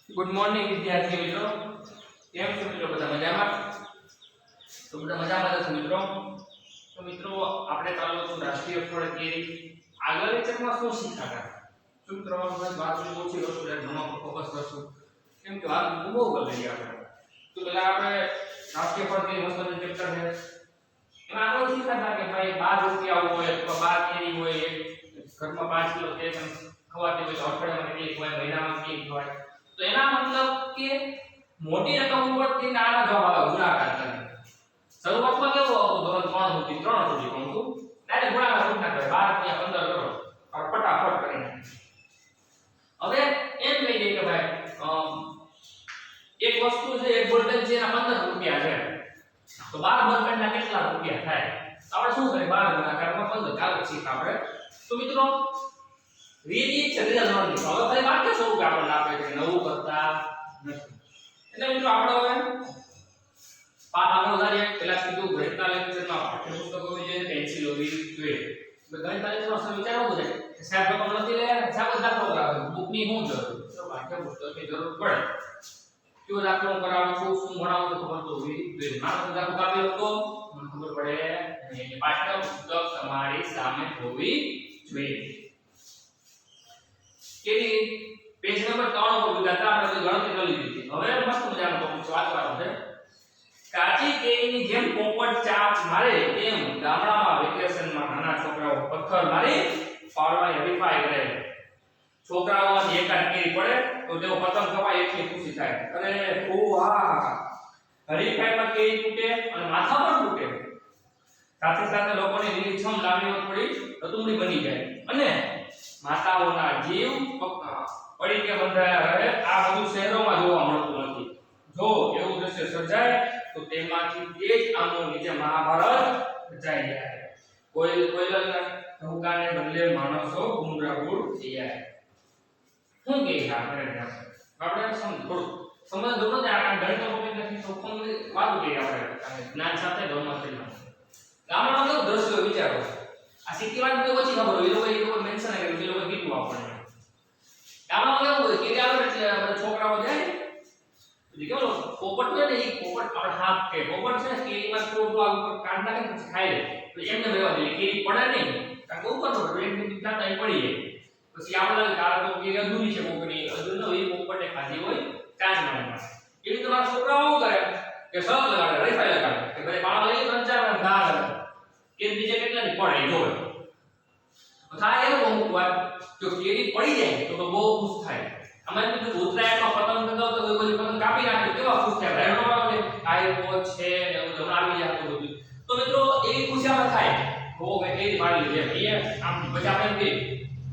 Good morning વિદ્યાર્થી મિત્રો, કેમ છો મિત્રો? બધા મજામાં? તો બધા મજામાં છો મિત્રો? તો મિત્રો આપણે ચાલુ છું રાષ્ટ્રીય ફળ કેરી. આગળ લેક્ચરમાં શું શીખ્યા હતા? શું મિત્રો આપણે વાત ઓછી કરશું એટલે ઘણો ફોકસ કરશું, કેમ કે વાત બહુ કરી લઈએ આપણે. તો પહેલા આપણે રાષ્ટ્રીય ફળ કેરી વસ્તુનું ચેપ્ટર છે, એમાં આગળ શીખ્યા હતા કે ભાઈ 12 રૂપિયા હોય અથવા 12 કેરી હોય, ઘરમાં 5 કિલો કેરી ખવાતી હોય તો અઠવાડિયામાં એક હોય, મહિનામાં એક હોય. तो एना मतलब के मोटी रकम ઉપર થી નાના જવાબ આવે ગુણાકાર કરીને. શરૂઆતમાં કેવો હતો? ધોરણ 3 સુધી 3 સુધી કહું છું, ડાયરેક્ટ ગુણાકાર કરી નાખે 12 થી 15 કરો और फटाफट કરીને. હવે એમ કહી દે કે ભાઈ એક વસ્તુ છે, એક બોલપેન છે એના 15 રૂપિયા છે, તો 12 બોલપેનના કેટલા રૂપિયા થાય? આપણે શું કરીએ? 12 ગુણાકારમાં 15 ચાલો શીખ આપણે. તો મિત્રો રીત છે રીત નોંધની. હવે ભાઈ વાક્ય સ્વરૂપ આપણને આપે છે, નવું કરતા નથી. એટલે મિત્રો આપણે હવે પાઠ આગળ વધારીએ. પહેલા કીધું ગણિતના લેક્ચરમાં પાઠ્યપુસ્તકો વિશે પેન્સિલ હોવી જોઈએ. ગણિતના લેક્ચરમાં સર વિચારવો બધે કે સાહેબ રકમ નથી લે, સાહેબ દાખલો કરાવે, બુકની શું જરૂર? તો પાઠ્યપુસ્તકની જરૂર પડે. કયો દાખલો કરાવો છું, શું ભણાવો છો ખબર તો હોવી જોઈએ. મારો દાખલો કાપી લો તો મને ખબર પડે. એટલે પાઠ્યપુસ્તક તમારી સામે હોવી જોઈએ. કેવી પેજ નંબર 3 ઉપર વિગત આપણે ગણતરી કરી લીધી. હવે મસ્ત મજાનો ટોપિક વાંચવાનો છે. કાચી કેરીની જેમ પોપટ ચાપ મારે તેમ ગામડામાં વેકેશનમાં નાના છોકરાઓ પથ્થર મારી પાડવાની હરીફાઈ કરે. છોકરાઓમાં એકાદ કેરી પડે તો તેઓ પતંગ કપાય એટલી ખુશી થાય. અરે હા, હરીફાઈમાં કેરી તૂટે અને માથા પણ તૂટે. સાથે સાથે લોકોની લીલીછમ લાગણીઓ થોડી રતુમડી બની જાય અને માતાઓના જીવ પડીકે બંધાયા રહે. આ બધું શહેરોમાં જોવા મળતું નથી. જો એવું દ્રશ્ય સર્જાય તો તેમાંથી તેજ આમો નીચે મહાભારત રચાઈ જાય. કોયલના ધુકાને બદલે માણસો ગુંગરાગુડ થઈ જાય. શું કહે છે આપણે થોડું સમજ દો ને. આ ગણિતનો ટોપિક નથી તો ફોન વાત કરી આપણે જ્ઞાન સાથે ગણવા થઈ ગામડામાં કેવું દ્રશ્ય વિચારો. આ સિટી વાળા કોઈ ઓછી ખબર હોય, એ લોકો મેન્શન કર્યું, એ લોકો કીધું આપણને. ગામડામાં કેવું હોય કે આવે એટલે બધા છોકરાઓ જાય એટલે કેવો પોપટ હોય ને, એ પોપટ આપણે હાથ કે પોપટ છે કે એમાં થોડું આ ઉપર કાઢ નાખે ને પછી ખાઈ લે. તો એમને રહેવા દે કેરી પડે નહીં, કારણ કે ઉપર તો ટ્રેન ની જાતા એ પડી જાય. પછી આપણે લાગે આ તો કેરી અધૂરી છે, પોપટની અધૂરી ન હોય, એ પોપટે ખાધી હોય ચાન્સ મળે. એવી તમારા છોકરાઓ શું કરે કે સબ લગાડે, હરીફાઈ લગાડે કે ભાઈ પાણા લઈ 3-4 ઘા કરે કે બીજે કેટલાની પડે એ જોવે. થાય એવું અમુક વાર જો કેરી પડી જાય તો બહુ ખુશ થાય. આમાં કીધું ઉત્તરાયણમાં પતંગ લગાવતો કોઈ કોઈ પતંગ કાપી નાખે કેવા ખુશ થાય. રાયડો આવે આઈપો છે ને એવું આવી જાય બધું. તો મિત્રો એવી ખુશી આપણે થાય હો કે કેરી પાડી લે એ આમ પછી આપણે કે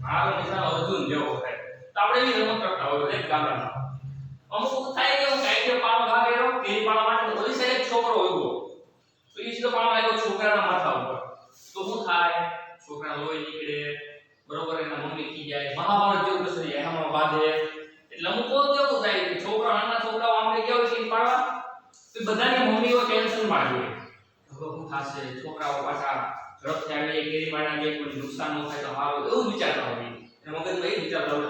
મારો નિશાન અર્જુન જેવો થાય. તો આપણે એવી રમત કરતા હોય દરેક ગામડામાં. અમુક થાય કે હું કાઈ પાડો ઘા કર્યો કેરી પાડવા માટે ઓલી સાઈડ છોકરો હોય તો એ સીધો પાડો આવ્યો છોકરાના માથા ઉપર. તો શું થાય? છોકરા લોહી નીકળે, બરોબર, એના મમ્મી કી જાય, મહાભારત જેવું કશું જાય, એમાં બાંધે. એટલે અમુક કેવું થાય કે છોકરા નાના છોકરાઓ આમને કેવું છે પાડવા તો બધાની મમ્મીઓ ટેન્શનમાં જોઈએ. હવે શું થશે? છોકરાઓ પાછા ઝડપથી આવી કેરી પાડવા જાય, કોઈ નુકસાન ન થાય તો સારું, એવું વિચારતા હોય. અને મગજમાં એ વિચારતા હોય.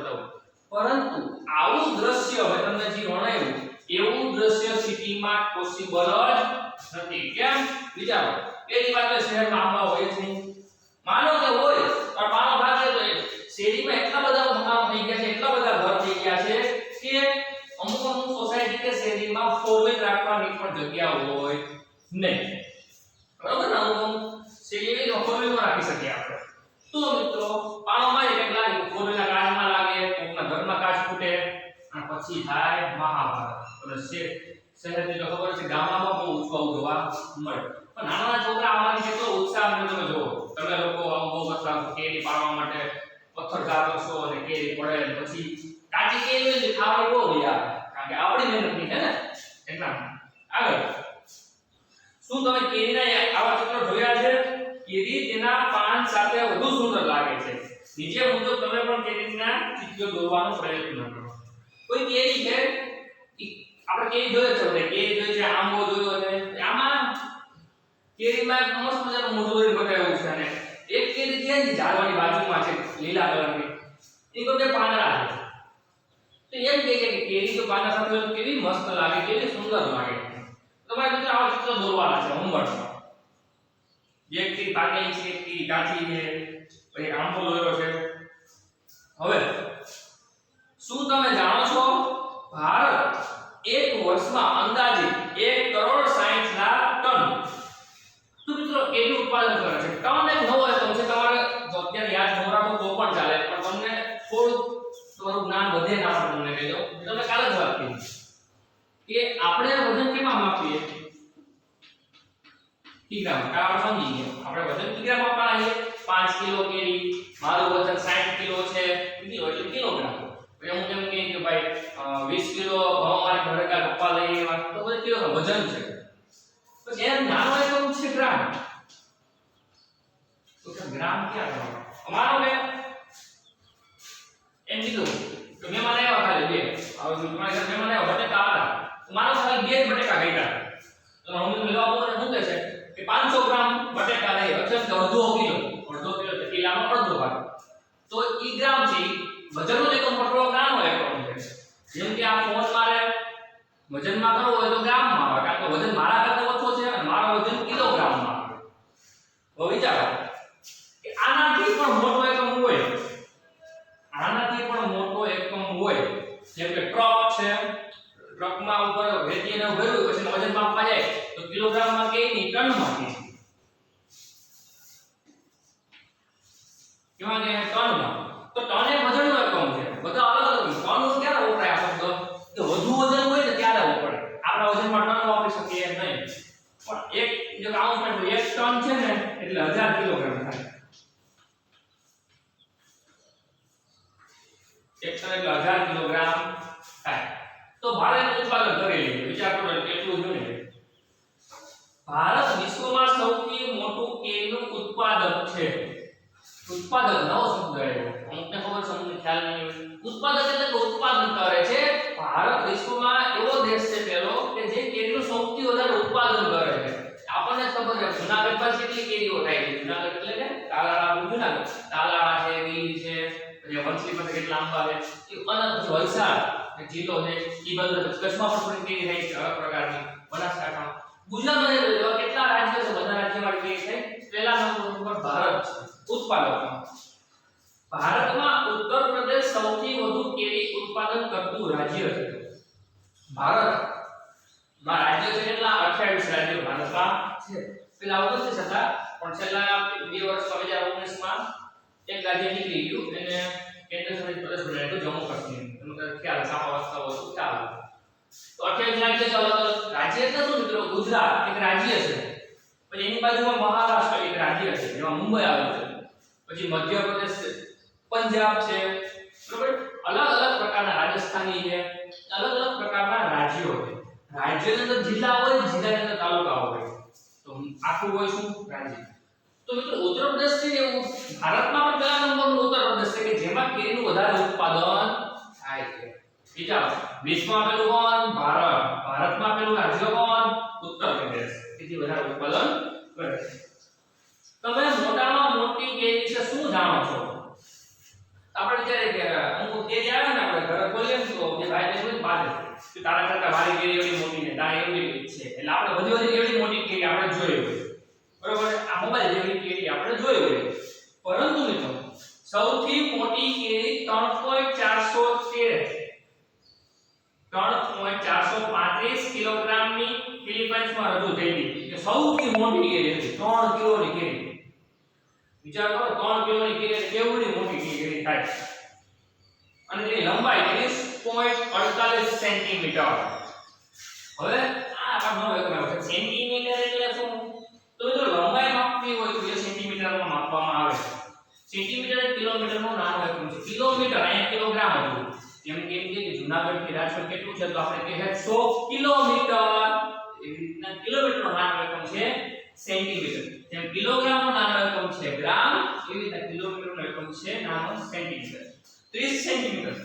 પરંતુ આવું દ્રશ્ય હવે તમને જે જણાવ્યું એવું દ્રશ્ય સિટીમાં પોસિબલ જ નથી. કેમ? વિચારો. પેલી વાત શહેરમાં આંબા હોય છે, માનો કે હોય પણ માનો ભાગે તો શેરીમાં એટલા બધા મકાનો થઈ ગયા છે, એટલા બધા ઘર થઈ ગયા છે કે અમુક સોસાયટી કે શેરીમાં 4 વ્હીલ રાખવાની પણ જગ્યા હોય નહીં. બરાબર ને? અમુક શેરીમાં 4 વ્હીલ રાખી શકીએ આપણે. તો મિત્રો પાણો મારી કે લાગે 4 વ્હીલના કાચમાં લાગે, કોકના ઘરમાં કાચ ફૂટે અને પછી થાય મહાભારત. અને શહેરની તો ખબર છે ગામડામાં બહુ ઉછવાઉ જોવા મળે. પણ નાના છોકરા આમાંથી કેટલો ઉત્સાહ છે તમે જુઓ. તમે લોકો આમ બહુ બધા કેરી પાડવા માટે પથ્થર ગાતો છો અને કેરી પડે પછી કાચી કેરી ખાવાની બહુ યાર, કારણ કે આપણી મહેનતની છે ને. એટલા આગળ શું તમે કેરીના આવા ચિત્રો જોયા છે? કેરી તેના પાન સાથે વધુ સુંદર લાગે છે. નીચે મુજબ તમે પણ કેરીના ચિત્રો દોરવાનો પ્રયત્ન કરો. કોઈ કેરી છે આપણે કેરી જોઈએ છે, કેરી જોઈએ છે, આંબો જોયો છે, આમાં કેરીમાં મસ્ત મજાનું મોઢું દોરી બતાવ્યું છે અને એક કેરી છે ને ઝાડવાની બાજુમાં છે લીલા કલરની, એ તો બે પાંદડા છે. તો એમ કહે છે કે કેરી તો પાના સાથે હોય તો કેવી મસ્ત લાગે, કેવી સુંદર લાગે. તમારે મિત્રો આવા ચિત્ર દોરવાના છે હોમવર્કમાં. એક કેરી પાકેલી છે, એક કેરી કાચી છે, પછી આંબો દોર્યો છે. હવે શું તમે જાણો છો ભારત એક વર્ષમાં અંદાજે 1,60,00,000 ટન તો મિત્રો કેરીનું ઉત્પાદન કરે છે. ટન એક નવો એકમ છે, તમારે જો અત્યારે યાદ ન રાખો તો પણ ચાલે, પણ તમને થોડું જ્ઞાન વધે ના પણ તમને કહી દઉં. તમને કાલે જ વાત કરી કે આપણે વજન કેમાં માપીએ? કિગ્રા. આપણે સમજી ગયા આપણે વજન કિગ્રા માપવાના છે. 5 કિલો કેરી, મારું વજન 60 કિલો છે, કિલો એટલે કિલોગ્રામ. એટલે હું એમ કહે કે ભાઈ 20 કિલો ઘઉં મારે ઘરે કા પપ્પા લઈ આવ્યા તો બધું કિલો વજન છે. પછી એમ નાનો એકમ છે ગ્રામ. તો કે ગ્રામ ક્યાં કરવાનો? અમારો કે એમ કીધું કે મેં મને આવ્યા ખાલી બે. હવે તમારે ઘરે મહેમાન આવ્યા બટેકા હતા. મારો ખાલી બે બટેકા ખાઈતા. તો હું લેવા બોલે શું કહે છે કે 500 ગ્રામ બટેકા લઈ અથવા તો અડધો કિલો એટલે કિલાનો અડધો ભાગ. તો ઈ ગ્રામ છે, વજનનો એકમ પકડો નાનો એકમ છે. જેમ કે આ ફોન મારે વજનમાં કરવો હોય તો ગ્રામમાં આવે, કારણ કે વજન મારા કરતા ઓછો છે અને મારો વજન કિલોગ્રામમાં આવે. હવે વિચારો કે આનાથી પણ મોટો એકમ હોય, આનાથી પણ મોટો એકમ હોય, જેમ કે ટ્રક છે, ટ્રકમાં ઉપર વેચીને ભર્યું પછી વજન માપવા જાય તો કિલોગ્રામમાં કે ની ટનમાં કે કેવા કે ટનમાં. તો ટન એ વજનનો એકમ છે. બધા અલગ અલગ ટન ક્યારે વપરાય આ શબ્દ? કે વધુ વજન હોય ને ત્યારે વપરાય. આપણા વજનમાં ટન વાપરી શકીએ નહીં. પણ એક જો કાઉન્ટ કરે તો 1 ટન છે ને એટલે 1000 કિલોગ્રામ થાય. 1 ટન એટલે 1000 કિલોગ્રામ થાય. તો ભારત ઉત્પાદન કરી લે. વિચાર કરો કેટલું જોઈએ. ભારત વિશ્વમાં સૌથી મોટું કેરીનું ઉત્પાદક છે. ઉત્પાદક નવો શબ્દ આવ્યો. અમુકને ખબર છે, અમુકને ખ્યાલ નહીં હોય. ઉત્પાદક એટલે કે ઉત્પાદન કરે છે. ભારત વિશ્વમાં એવો દેશ છે પહેલો કે જે કેરીનું સૌથી વધારે ઉત્પાદન કરે છે. આપણને ખબર છે જૂનાગઢ પાસે કેટલી કેરીઓ થાય છે. જૂનાગઢ એટલે કે તાલાળા, જૂનાગઢ તાલાળા છે, ગીર છે, પછી વંથલી પાસે કેટલા આંબા છે, એ અનંત વલસાડ જિલ્લો છે, ઈ બધું કચ્છમાં પણ થોડી કેરી થાય છે અલગ પ્રકારની. બનાસકાંઠા, ગુજરાતમાં એવા કેટલા રાજ્યો છે, બધા રાજ્યોમાં કેરી થાય. પહેલા નંબર પર ભારત છે ઉત્પાદકમાં. ભારતમાં ઉત્તર પ્રદેશ સૌથી વધુ કેરી ઉત્પાદન કરતું રાજ્ય છે. ભારતમાં રાજ્ય છે કેટલા? 28 રાજ્યો ભારતમાં છે. પેલા 29 હતા, પણ છેલ્લા 2 વર્ષ 2019 માં એક રાજ્ય નીકળી ગયું એને કેન્દ્ર શાસિત પ્રદેશ બનાવ્યો જમ્મુ કાશ્મીર. તમને ખ્યાલ સાપા વાસ્તા હોય તો ખ્યાલ. તો 28 રાજ્ય છે. અલગ અલગ રાજ્ય એટલે શું મિત્રો? ગુજરાત એક રાજ્ય છે, પછી એની બાજુમાં મહારાષ્ટ્ર એક રાજ્ય છે જેમાં મુંબઈ આવેલું છે, પછી મધ્યપ્રદેશ છે, પંજાબ છે, બરોબર? અલગ અલગ પ્રકારના રાજસ્થાની છે, અલગ અલગ પ્રકારના રાજ્યો છે. રાજ્યની અંદર જિલ્લા હોય, જિલ્લાની અંદર તાલુકા હોય, તો આખું હોય શું? રાજ્ય. તો મિત્રો ઉત્તર પ્રદેશ છે એવું ભારતમાં પણ પહેલા નંબરનું ઉત્તર પ્રદેશ છે કે જેમાં કેરીનું વધારે ઉત્પાદન થાય છે. વિચારો, વિશ્વમાં પેલું કોણ? ભારત. ભારતમાં પેલું રાજ્ય કોણ? ઉત્તર પ્રદેશ. તેથી વધારે ઉત્પાદન કરે છે. તમે મોટામાં મોટી કેરી વિશે શું જાણો છો? આપણે વિચારે કે અમુક કેરી આવે ને આપણે ઘરે બોલીએ ને તો જે ભાઈ ને બાદ કે તારા કરતા મારી કેરી એવી મોટી ને તારી એવી છે, એટલે આપણે બધી એવી મોટી કેરી આપણે જોઈ હોય, બરોબર? આ મોબાઈલ જેવી કેરી આપણે જોઈ હોય. પરંતુ મિત્રો સૌથી મોટી કેરી 3.435 કિલોગ્રામની ફિલિપાઇન્સમાં રજૂ થઈ હતી. કે સૌથી મોટી કેરી હતી 3 કિલોની કેરી. વિચાર કરો 3 કિલોની કેરી એટલે કેવડી મોટી કેરી થાય. અને તેની લંબાઈ 30.48 સેન્ટીમીટર. હવે આ આપણને એકમ આવે છે સેન્ટીમીટર એટલે શું? તો જો લંબાઈ માપવી હોય તો એ સેન્ટીમીટરમાં માપવામાં આવે. સેન્ટીમીટર એ કિલોમીટરનો નાનો એકમ છે. કિલોમીટર અહીંયા કિલોગ્રામ હતું. જેમ કે જૂનાગઢ થી રાજકોટ કેટલું છે? તો આપણે કહીએ 100 કિલોમીટર. એવી રીતના કિલોમીટરનો નાનો એકમ છે સેન્ટીમીટર. જેમ કિલોગ્રામનો નાનો એકમ છે ગ્રામ, એવી રીતે કિલોમીટરનો એકમ છે નાનો સેન્ટીમીટર. 30 સેન્ટીમીટર.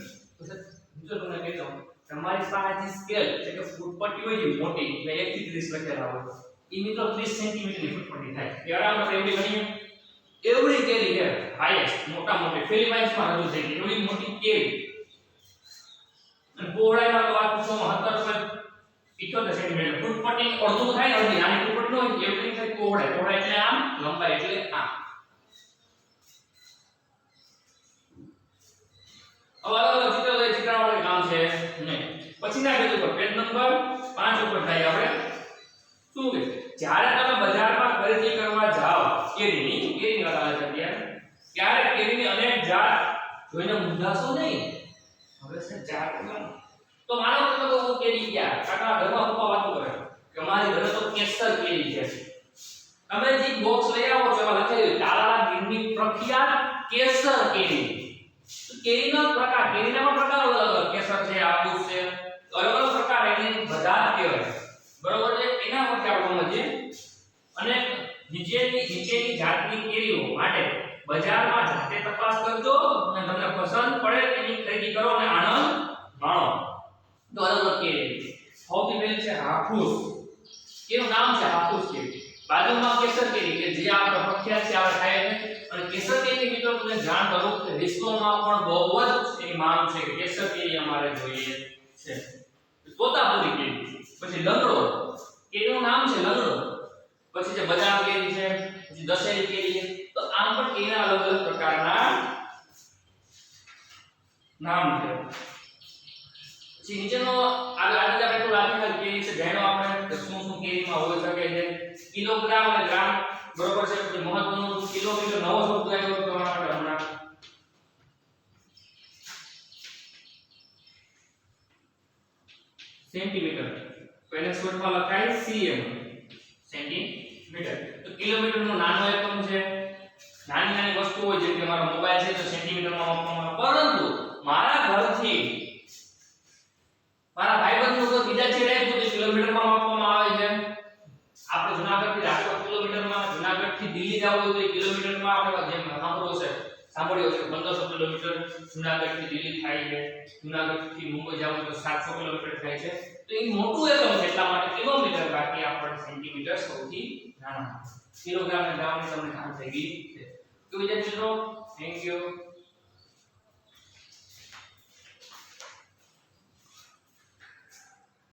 તો તમને કહી દઉં, તમારી પાસે જે સ્કેલ એટલે કે ફૂટપટ્ટી હોય છે મોટી, એટલે 1 થી 30 લખેલા હોય, એ મિત્રો 30 સેન્ટીમીટરની ફૂટપટ્ટી થાય. એ આરામથી એવડી ગણીએ. એવડી કેરી છે હાઈએસ્ટ મોટા મોટી ફિલિપાઇન્સમાં રજૂ થઈ ગઈ એવડી મોટી કેરી. પહોળાઈમાં તો વાત પૂછવામાં 17.78 સેન્ટીમીટર. ફૂટપટ્ટી અડધું થાય ને અડધી નાની ફૂટપટ્ટી હોય એવી થાય પહોળાઈ. પહોળાઈ એટલે આમ, લંબાઈ એટલે આમ. હવે અલગ ચિત્ર લઈ ચિત્રવાળું કામ છે નહીં. પછીના પેજ ઉપર પેજ નંબર 5 ઉપર થાય આપણે શું કે જ્યારે તમે બજારમાં ખરીદી કરવા જાઓ કેરીની વાત આવે છે ત્યારે કેરીની અનેક જાત જોઈને મૂંઝાશો નહીં. હવે છે જાત તો માનો કે તમે કહો કેરી ક્યાં કાકા ઘરમાં પપ્પા વાતો કરે કે અમારી ઘરે તો કેસર કેરી છે. તમે જે બોક્સ લઈ આવો છો એમાં લખેલું તાલાલા ગીરની પ્રખ્યાત કેસર કેરી. કેરીનો પ્રકાર કેરીના પણ પ્રકાર અલગ અલગ કેસર છે હાફૂસ છે અલગ અલગ પ્રકાર એને બધા કહેવાય બરોબર છે. એના પરથી આપણે સમજીએ અને નીચેની જાતની કેરીઓ માટે બજારમાં જાતે તપાસ કરજો અને તમને પસંદ પડે તેની ખરીદી કરો અને આનંદ માણો. તો અલગ અલગ કેરી સૌથી પહેલી છે હાફૂસ. એનું નામ છે હાફૂસ કેરી. બાજુમાં કેસર કેરી કે જે આપણે પ્રખ્યાત છે આપણે ખાય છે અને કેસર કેરી મિત્રો તમને જાણ કરું કે વિશ્વમાં પણ બહુ જ એની માંગ છે કે કેસર કેરી અમારે જોઈએ છે. તોતાપુરી કેરી, પછી લંગડો કેરીનું નામ છે લંગડો, પછી જે બદામ કેરી છે, પછી દશેરી કેરી છે. તો આમ પણ કેરીના અલગ અલગ પ્રકારના નામ છે. પછી નીચેનો આગળ આપણે તો રાખેલ કેરી છે જેનો આપણે શું શું કેરીમાં હોઈ શકે છે કિલોગ્રામ અને ગ્રામ બરોબર છે. પછી મહત્વનું કિલોમીટર નવો શબ્દ આવ્યો તમારા માટે હમણાં સેન્ટીમીટર તો એને શોર્ટમાં લખાય cm સેન્ટીમીટર. તો કિલોમીટરનો નાનો એકમ છે. નાની નાની વસ્તુ હોય જેમ કે મારો મોબાઈલ છે તો સેન્ટીમીટરમાં માપવામાં આવે પરંતુ મારા ઘરથી મારા ભાઈબંધનું ઘર બીજા છેડે તો કિલોમીટરમાં માપવામાં આવે છે. આપણે જૂનાગઢથી રાજકોટ કિલોમીટરમાં, જૂનાગઢથી દિલ્હી જવું હોય તો કિલોમીટરમાં આપણે જેમ સાંભળ્યો છે 1500 કિલોમીટર જૂનાગઢથી દિલ્હી થાય છે. જૂનાગઢથી મુંબઈ જવું તો 700 કિલોમીટર થાય છે. તો એ મોટું એકમ છે એટલા માટે કિલોમીટર બાકી આપણે સેન્ટીમીટર સૌથી નાના. કિલોગ્રામ અને ગ્રામની તમને જાણ થઈ ગઈ છે. તો વિદ્યાર્થી મિત્રો થેન્ક યુ.